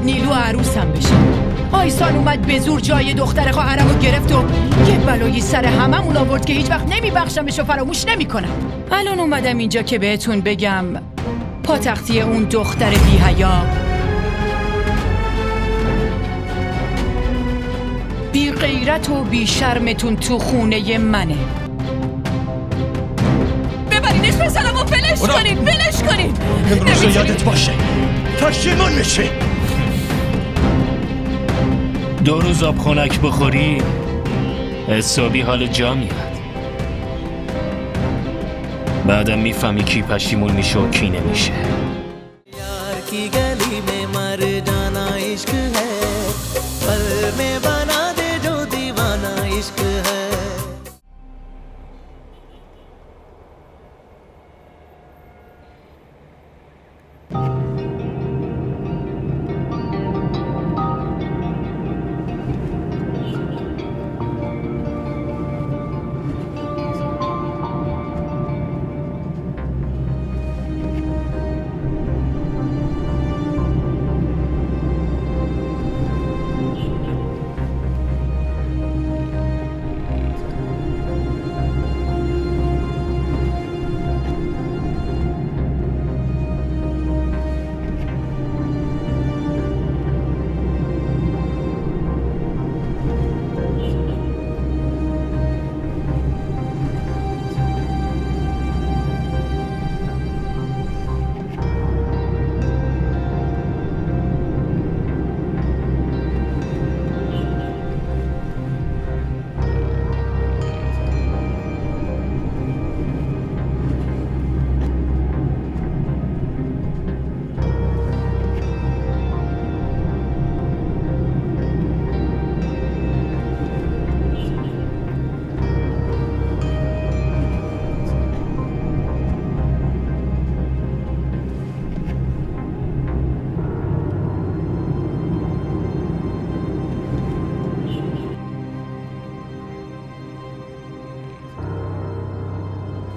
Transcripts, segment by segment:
نیلو عروسم بشه. آیسان اومد به زور جای دختر خواهرمو گرفت و یه بلایی سر هممون آورد که هیچ وقت نمیبخشمش و فراموش نمیکنم. الان اومدم اینجا که بهتون بگم پاتختی اون دختر بی‌حیا، بی غیرت و بی شرمتون تو خونه منه. ببرینش پسرمو فلش کنید، فلش کنید. امروز یادت باشه پشیمون میشی. 2 روز آب خنک بخوری حسابی حال جا میاد. بعدم میفهمی کی پشیمون میشه و کی نمیشه. یار کی گلی میں مر جانا عشق ہے، پل میں بنا دے جو دیوانہ عشق ہے.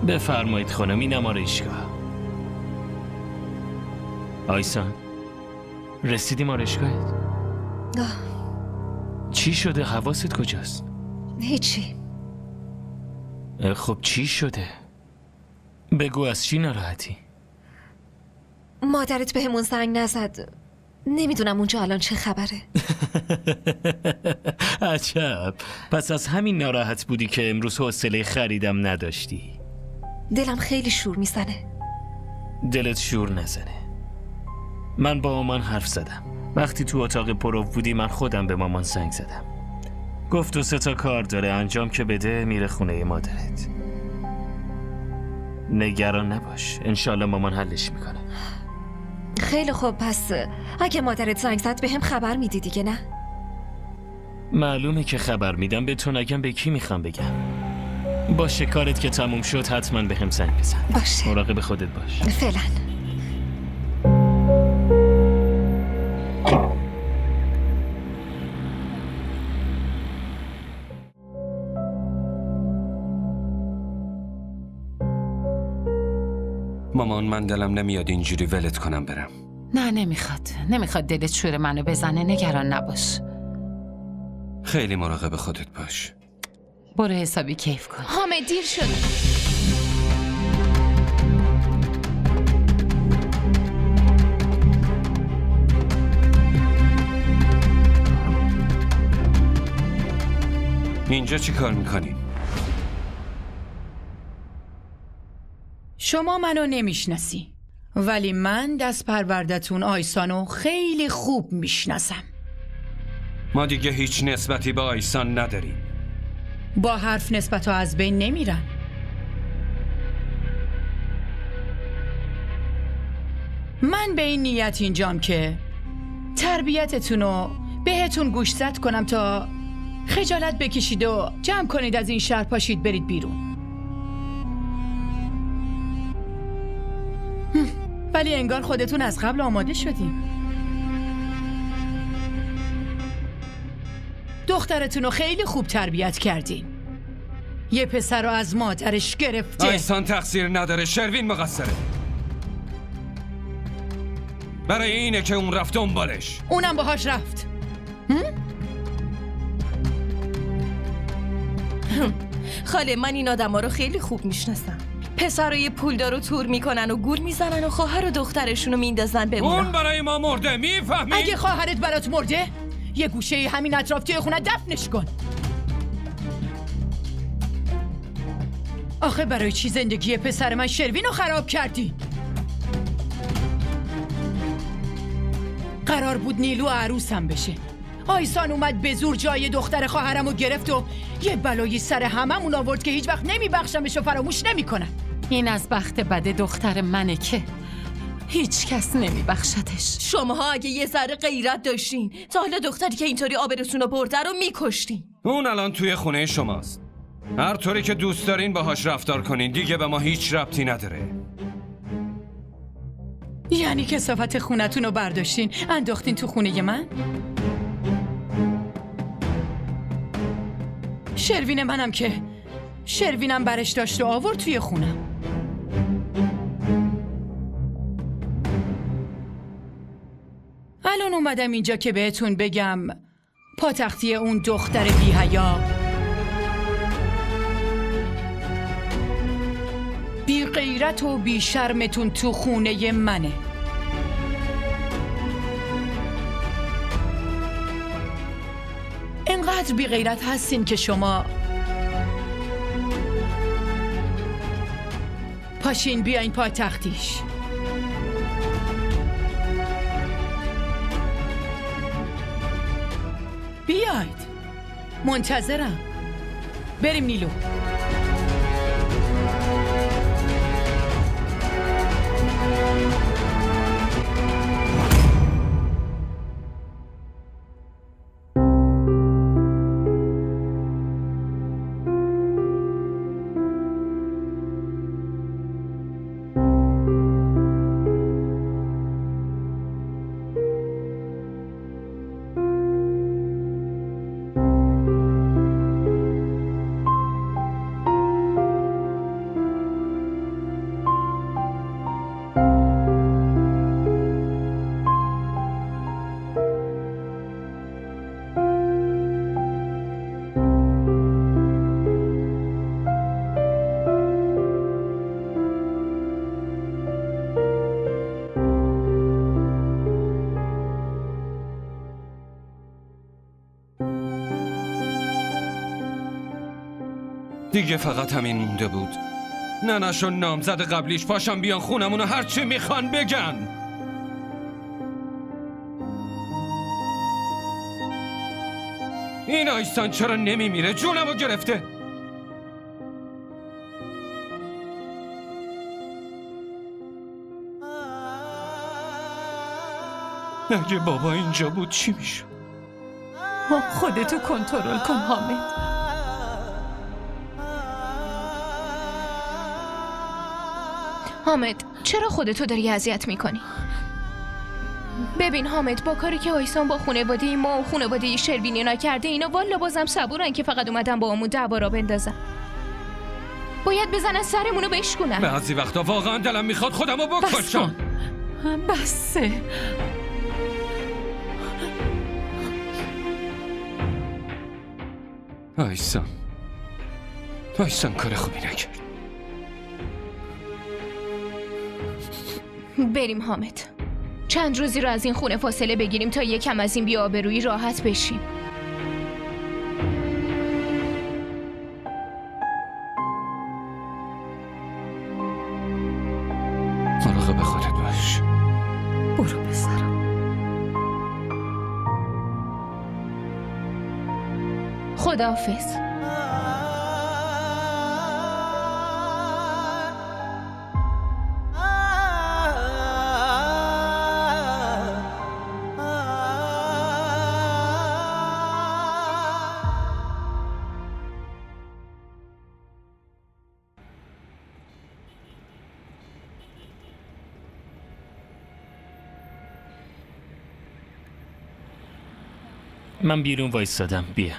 بفرمایید خانم، اینم آرایشگاه. آیسان رسیدیم آرایشگاهت؟ چی شده؟ حواست کجاست؟ هیچی. خب چی شده؟ بگو از چی ناراحتی؟ مادرت بهمون زنگ نزد. نمیدونم اونجا الان چه خبره. عجب، پس از همین ناراحت بودی که امروز حوصله خریدم نداشتی. دلم خیلی شور میزنه. دلت شور نزنه. من با مامان حرف زدم. وقتی تو اتاق پرو بودی من خودم به مامان زنگ زدم. گفت 2-3 تا کار داره انجام که بده میره خونه مادرت. نگران نباش، انشالله مامان حلش میکنه. خیلی خوب، پس اگه مادرت زنگ زد به هم خبر میدی دیگه نه؟ معلومه که خبر میدم. به تو نگم به کی میخوام بگم؟ باشه، کارت که تموم شد حتما به هم زنگ بزن. باشه، مراقب خودت باش. فعلا. مامان من دلم نمیاد اینجوری ولت کنم برم. نه نمیخواد دلت شور منو بزنه. نگران نباش. خیلی مراقب خودت باش. برو حسابی کیف کن. حامد دیر شد. اینجا چی کار میکنی؟ شما منو نمیشناسی، ولی من دست پروردتون آیسانو خیلی خوب میشناسم. ما دیگه هیچ نسبتی به آیسان نداریم. با حرف نسبت‌ها از بین نمیرن. من به این نیت اینجام که تربیتتونو بهتون گوشزد کنم تا خجالت بکشید و جمع کنید از این شهر، پاشید برید بیرون. ولی انگار خودتون از قبل آماده شدین. دخترتونو خیلی خوب تربیت کردین. یه پسر رو از مادرش گرفته. آیسان تقصیر نداره، شروین مقصره. برای اینه که اون رفت دنبالش. اونم باهاش رفت. خاله من این آدما رو خیلی خوب میشناسم. پسرای پولدار رو تور میکنن و گول میزنن و خواهر و دخترشون رو میندازن به اونا. اون برای ما مرده، میفهمی؟ اگه خواهرت برات مرده یه گوشه همین اطراف توی خونه دفنش کن. آخه برای چی زندگی پسر من شروین رو خراب کردی؟ قرار بود نیلو عروسم بشه. آیسان اومد به زور جای دختر خواهرم رو گرفت و یه بلایی سر هممون آورد که هیچ وقت نمیبخشمش و فراموش نمیکنم. این از بخت بد دختر منه که هیچ کس نمیبخشدش. شماها اگه یه ذره غیرت داشتین تا حالا دختری که اینطوری آبروتون رو برده رو میکشتین. اون الان توی خونه شماست. هر طوری که دوست دارین باهاش رفتار کنین، دیگه به ما هیچ ربطی نداره. یعنی کثافت خونتون رو برداشتین انداختین تو خونه من؟ شروین منم که شروینم برش داشت و آورد توی خونم. الان اومدم اینجا که بهتون بگم پاتختی اون دختر بی‌حیا، بی غیرت و بی شرمتون تو خونه منه. انقدر بی غیرت هستین که شما پاشین بیاین پایتختیش. بیاید، منتظرم. بریم نیلو. دیگه فقط همین مونده بود. ننش و نامزد قبلیش پاشم بیان خونمونو هرچی میخوان بگن. این آیسان چرا نمیمیره؟ جونمو گرفته. اگه بابا اینجا بود چی میشد؟ خودتو کنترل کن حامد. حامد چرا خودتو داری اذیت میکنی؟ ببین حامد، با کاری که آیسان با خانواده ما و خانواده شروینی نکرده، اینا والا بازم صبورن که فقط اومدن با همون دعوا را بندازن. باید بزنن سرمونو بشکنن. بعضی وقتا واقعا دلم میخواد خودمو بکشم. بسه. آیسان کار خوبی نکرد. بریم حامد، چند روزی رو از این خونه فاصله بگیریم تا یکم از این بی‌آبرویی راحت بشیم. مراقب خودت باش. برو پسرم. خداحافظ. من بیرون وایستادم، بیا.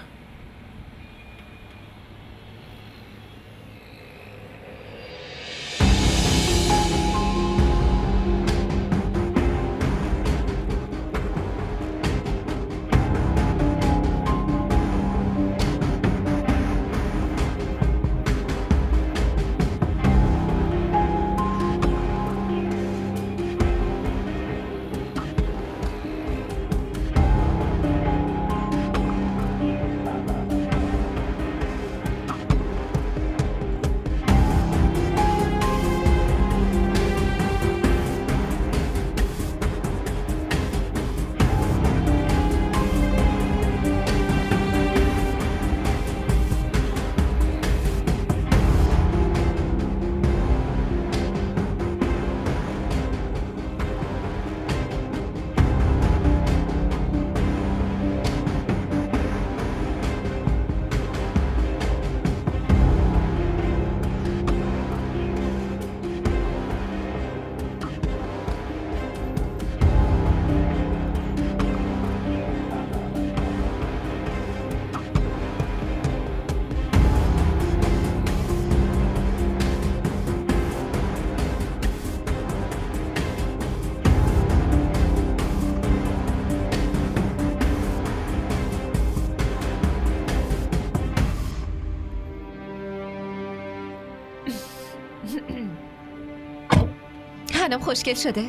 خوشگل شده؟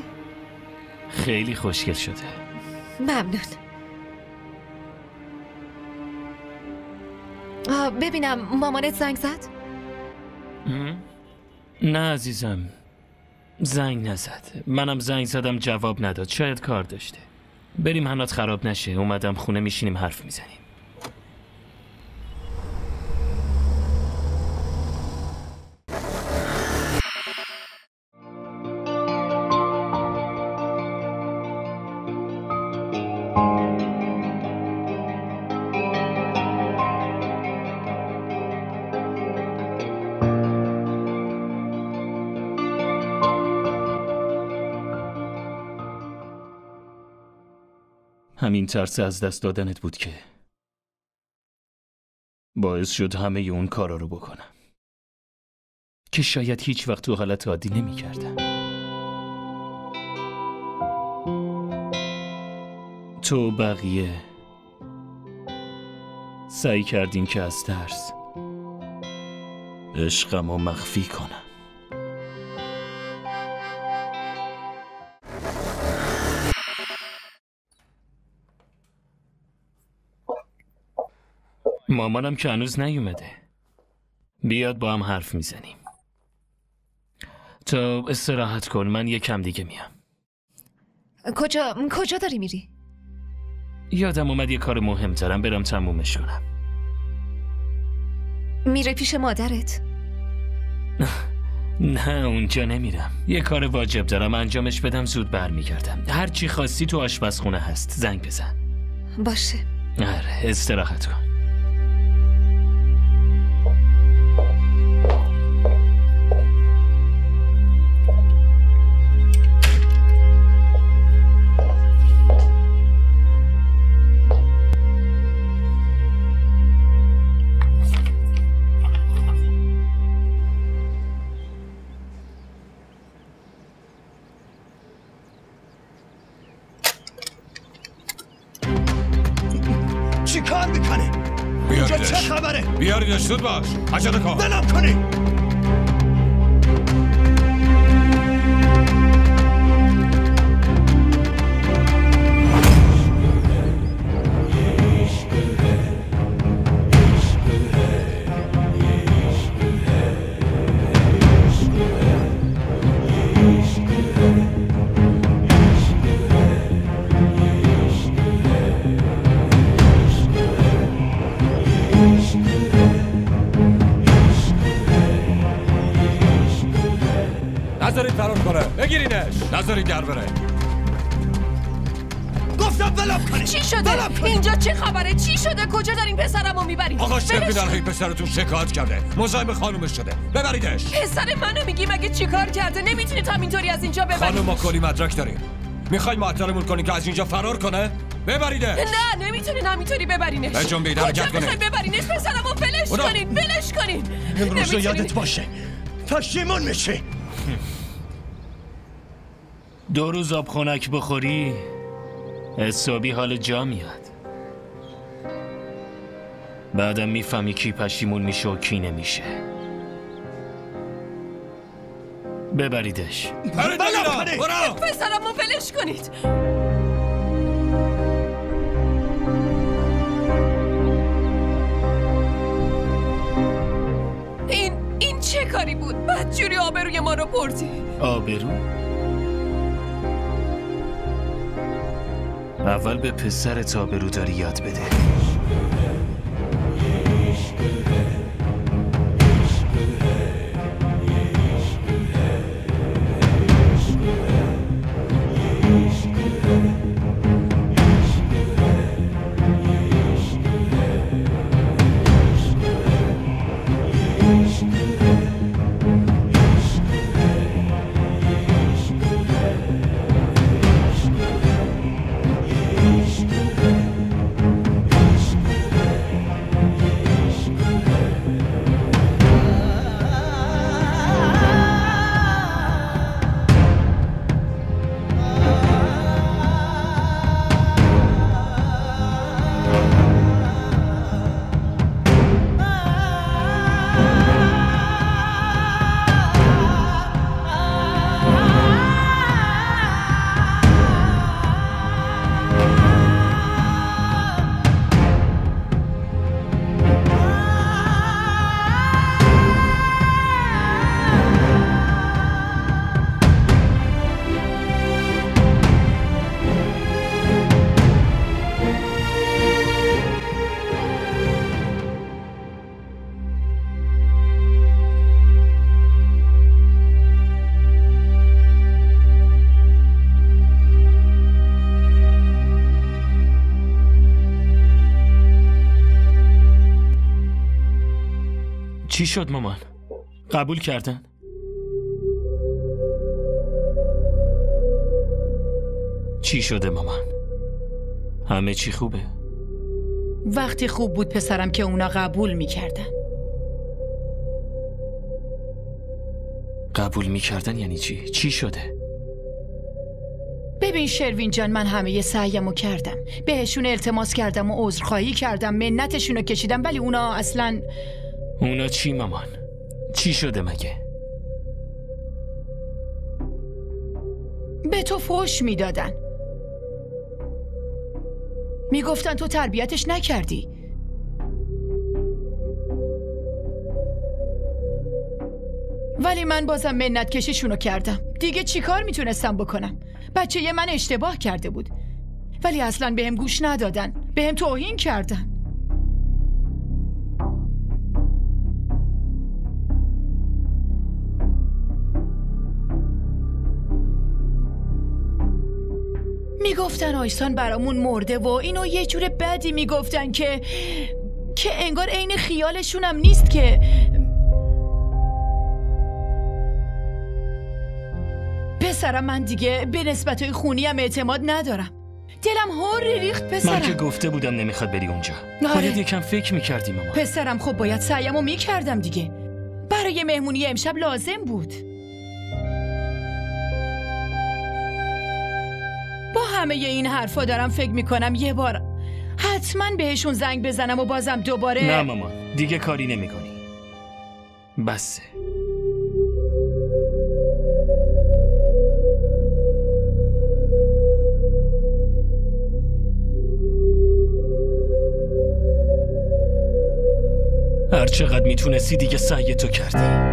خیلی خوشگل شده. ممنون. ببینم مامانت زنگ زد؟ نه عزیزم، زنگ نزد. منم زنگ زدم جواب نداد، شاید کار داشته. بریم حنات خراب نشه. اومدم خونه میشینیم حرف میزنیم. همین ترس از دست دادنت بود که باعث شد همه اون کارا رو بکنم که شاید هیچ وقت تو حالت عادی نمی کردم. تو و بقیه سعی کردین که از ترس عشقم رو مخفی کنم. مامانم که هنوز نیومده. بیاد با هم حرف میزنیم. تو استراحت کن، من یکم دیگه میام. کجا داری میری؟ یادم اومد یه کار مهم دارم، برم تمومش کنم. میره پیش مادرت؟ نه اونجا نمیرم. یه کار واجب دارم انجامش بدم، زود برمیگردم. هر چی خواستی تو آشپزخونه هست، زنگ بزن. باشه. آره استراحت کن. چی کار میکنی؟ اینجا چه خبره؟ بیاریدش، زود باش، عجله کن. ولم کنی. نذارید فرار کنه، بگیرینش. نذارید در بره. گفتم ولم کنی. چی شده؟ اینجا چه خبره؟ چی شده؟ کجا دارین پسرمو میبرید؟ آقا شربین علیه پسرتون شکایت کرده، مزاحم خانومش شده، ببریدش. پسر منو میگی مگه چی کار کرده؟ نمیتونید همینطوری از اینجا ببرید. خانوم ما کلی مدرک داریم. میخواین معطلمون کنین که از اینجا فرار کنه؟ ببریدش. نه نمیتونین همینطوری ببرینش. بجنبید، حرکت کنید. ببرینش پسرمو ولش کنین، ولش کنین. امروز یادت باشه، پشیمون میشی. 2 روز آب خنک بخوری حسابی حال جا میاد. بعدم میفهمی کی پشیمون میشه و کی نمیشه. ببریدش. برو. پسرمو ولش کنید. این چه کاری بود؟ بدجوری آبروی ما رو بردی. آبرو؟ اول به پسرت آبرو داری یاد بده. چی شد مامان؟ قبول کردن؟ چی شده مامان؟ همه چی خوبه؟ وقتی خوب بود پسرم که اونا قبول میکردن. قبول میکردن یعنی چی؟ چی شده؟ ببین شروین جان، من همه سعیمو کردم، بهشون التماس کردم و عذرخواهی کردم، منتشونو کشیدم، ولی اونا اصلاً. اونا چی مامان؟ چی شده مگه؟ به تو فحش میدادن، میگفتن تو تربیتش نکردی. ولی من بازم منت کشیشونو کردم. دیگه چی کار میتونستم بکنم؟ بچه من اشتباه کرده بود، ولی اصلا بهم گوش ندادن، بهم توهین کردن. میگفتن آیسان برامون مرده و اینو یه جور بدی میگفتن که انگار عین خیالشونم نیست که. پسرم، من دیگه به نسبتای خونیم اعتماد ندارم. دلم هور ریخت پسرم. من که گفته بودم نمیخواد بری اونجا. باید یکم فکر میکردی ماما. پسرم خب باید سعیمو میکردم دیگه. برای مهمونی امشب لازم بود. با همه این حرفا دارم فکر میکنم یه بار حتما بهشون زنگ بزنم و بازم دوباره. نه مامان، دیگه کاری نمیکنی. بسه. هر چقدر میتونستی دیگه سعی تو کردی.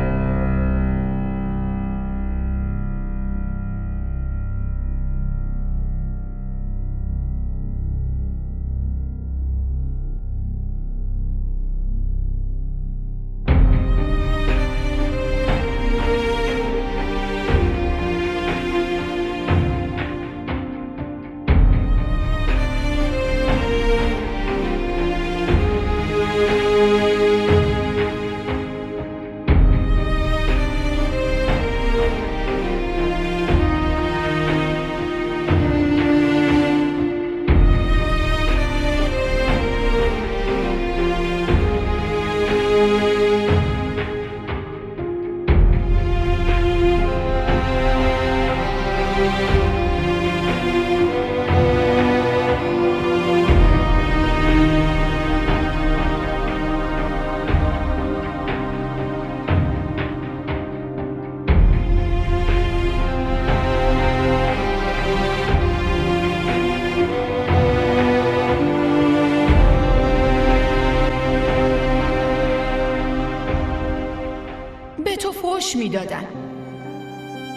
میدادن،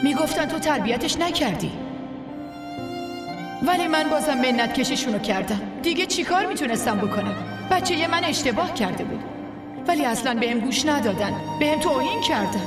میگفتن تو تربیتش نکردی، ولی من بازم منت کشیشونو کردم. دیگه چی کار میتونستم بکنم؟ بچه من اشتباه کرده بود، ولی اصلا بهم گوش ندادن، بهم توهین کردن.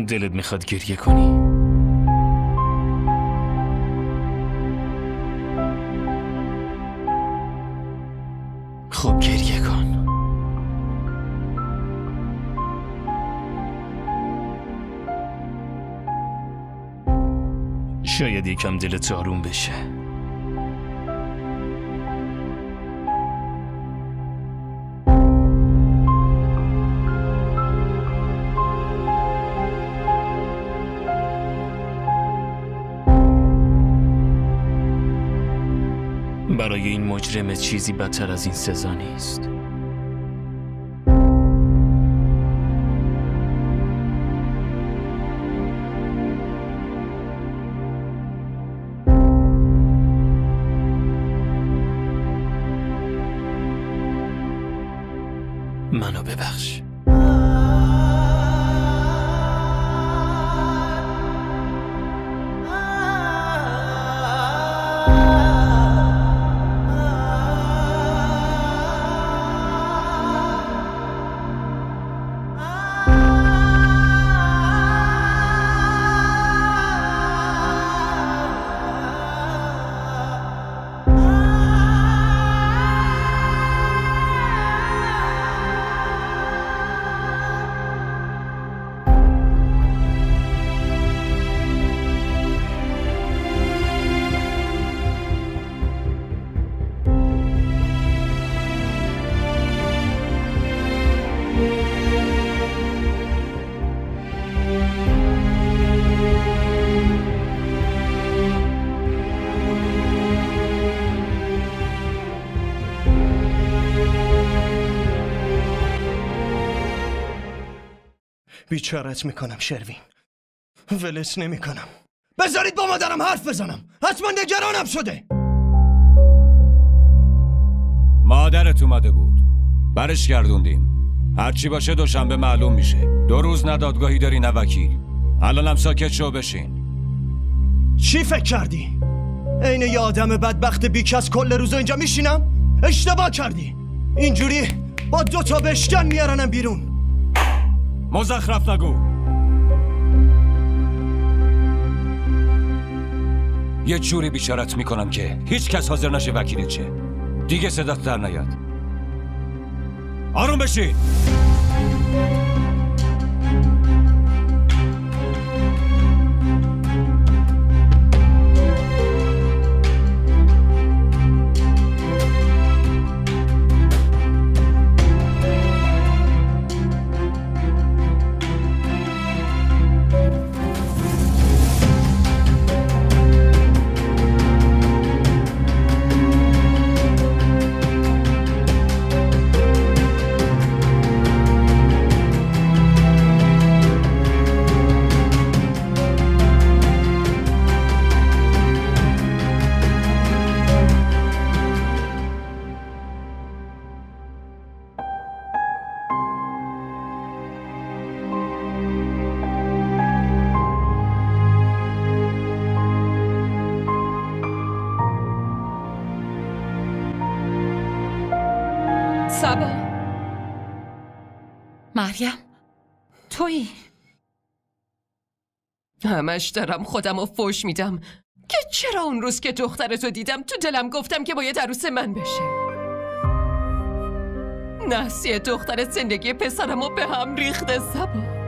دلت میخواد گریه کنی؟ شاید یکم دلت آروم بشه. برای این مجرم چیزی بدتر از این سزا نیست. منو ببخش. بیچارت میکنم شروین، ولت نمیکنم. بذارید با مادرم حرف بزنم، حتما نگرانم شده. مادرت اومده بود، برش گردوندیم. هرچی باشه دوشنبه معلوم میشه. 2 روز نه دادگاهی داری نه وکیل. الانم ساکت شو بشین. چی فکر کردی؟ عین یه آدم بدبخت بیکس کل روز اینجا میشینم؟ اشتباه کردی. اینجوری با 2 تا بشکن میارنم بیرون. مزخرف نگو. یه جوری بیچارت میکنم که هیچ کس حاضر نشه وکیلت شه. دیگه صدات در نیاد. آروم بشین. سبا مریم تویی؟ همش دارم خودم رو فوش میدم که چرا اون روز که دخترتو دیدم تو دلم گفتم که باید عروس من بشه. نحسی دختر زندگی پسرم رو به هم ریخته سبا.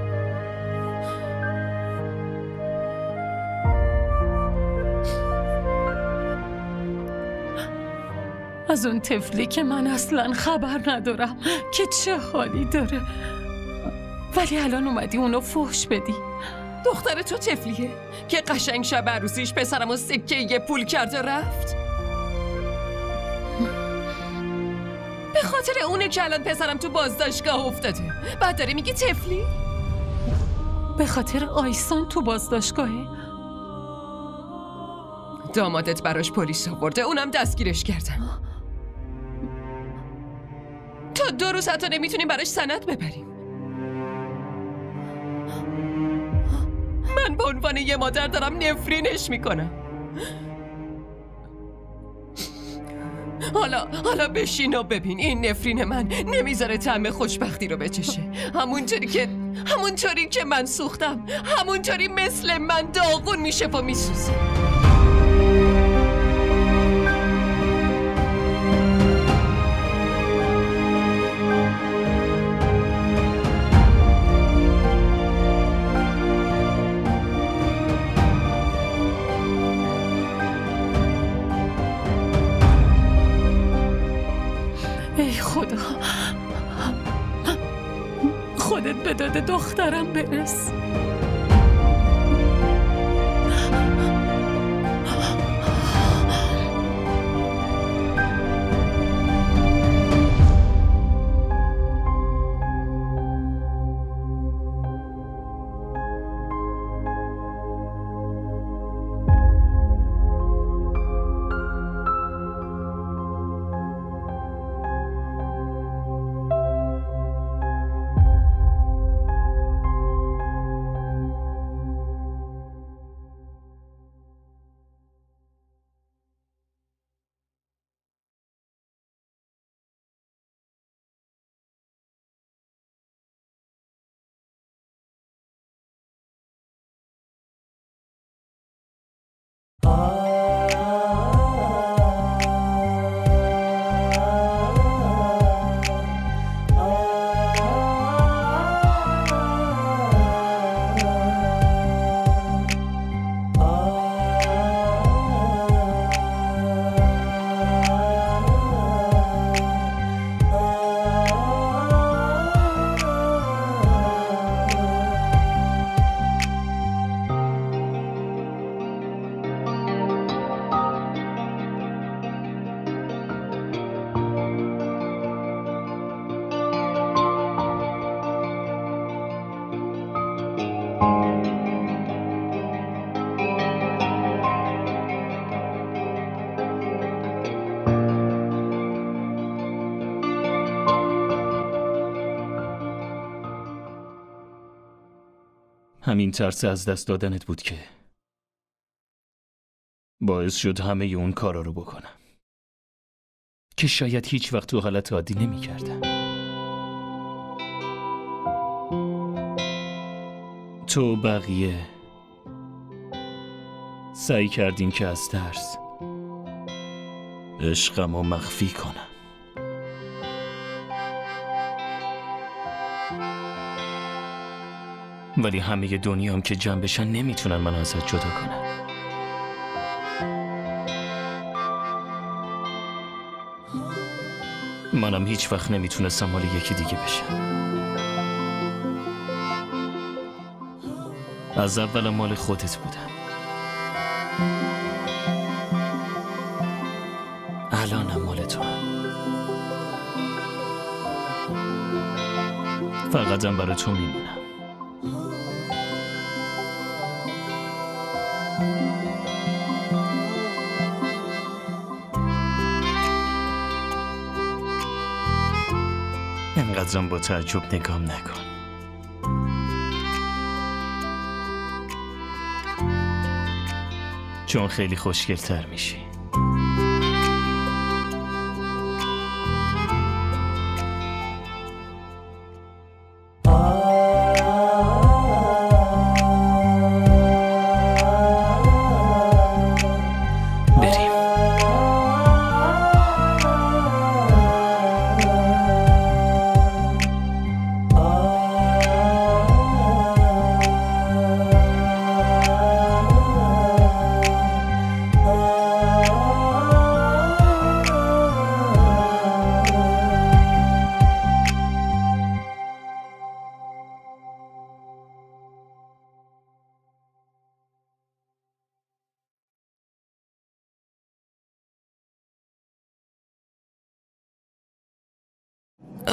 از اون طفلی که من اصلا خبر ندارم که چه حالی داره، ولی الان اومدی اونو فحش بدی. دختر تو طفلیه که قشنگ شب عروسیش پسرمو سکه یه پول کرده رفت. به خاطر اونه که الان پسرم تو بازداشتگاه افتاده. بعد داره میگی طفلی؟ به خاطر آیسان تو بازداشتگاهه؟ دامادت براش پلیس آورده، اونم دستگیرش کردن. تا 2 روز حتی نمیتونیم براش سند ببریم. من به عنوان یه مادر دارم نفرینش میکنم. حالا بشین و ببین این نفرین من نمیذاره طعم خوشبختی رو بچشه. همونطوری که من سوختم، همونطوری مثل من داغون میشه و میسوزه. مداد دخترم برس. همین ترس از دست دادنت بود که باعث شد همه اون کارا رو بکنم که شاید هیچ وقت تو حالت عادی نمی کردم. تو بقیه سعی کردین که از ترس عشقم رو مخفی کنم. ولی همه دنیام که جمع بشن نمیتونن من ازت جدا کنن. منم هیچ وقت نمیتونستم مال یکی دیگه بشم. از اول مال خودت بودم. الانم مال تو هم. فقطم برای تو میمونم. اینقدرم با تعجب نگام نکن. چون خیلی خوشگل‌تر میشی.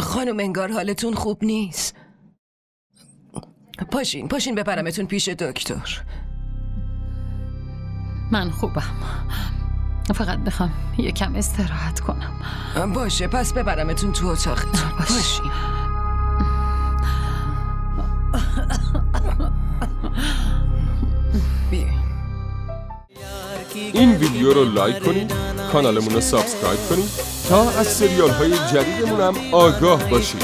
خانم انگار حالتون خوب نیست. پاشین ببرمتون پیش دکتر. من خوبم، فقط میخوام یکم استراحت کنم. باشه پس ببرمتون تو اتاقتون. پاشین. این ویدیو رو لایک کنید، کانالمون رو سابسکرایب کنید تا از سریال های جدیدمون هم آگاه باشید.